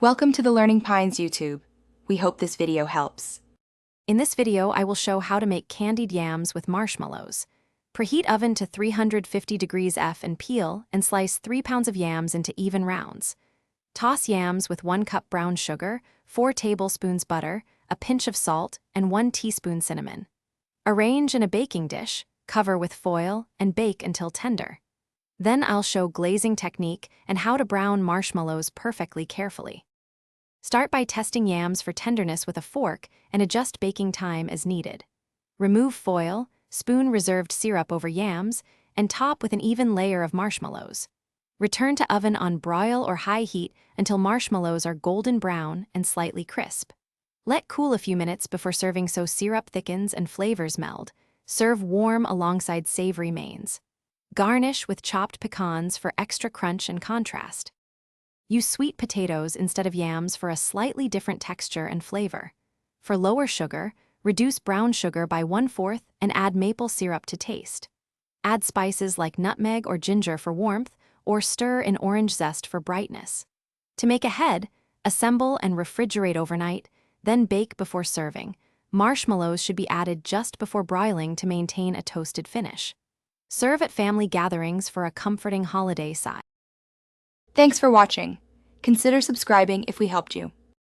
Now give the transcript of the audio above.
Welcome to the Learning Pines YouTube. We hope this video helps. In this video, I will show how to make candied yams with marshmallows. Preheat oven to 350 degrees F and peel and slice 3 pounds of yams into even rounds. Toss yams with 1 cup brown sugar, 4 tablespoons butter, a pinch of salt, and 1 teaspoon cinnamon. Arrange in a baking dish, cover with foil, and bake until tender. Then I'll show glazing technique and how to brown marshmallows perfectly carefully. Start by testing yams for tenderness with a fork and adjust baking time as needed. Remove foil, spoon reserved syrup over yams, and top with an even layer of marshmallows. Return to oven on broil or high heat until marshmallows are golden brown and slightly crisp. Let cool a few minutes before serving so syrup thickens and flavors meld. Serve warm alongside savory mains. Garnish with chopped pecans for extra crunch and contrast. Use sweet potatoes instead of yams for a slightly different texture and flavor. For lower sugar, reduce brown sugar by 1/4 and add maple syrup to taste. Add spices like nutmeg or ginger for warmth, or stir in orange zest for brightness. To make a head, assemble and refrigerate overnight, then bake before serving. Marshmallows should be added just before broiling to maintain a toasted finish. Serve at family gatherings for a comforting holiday side. Thanks for watching. Consider subscribing if we helped you.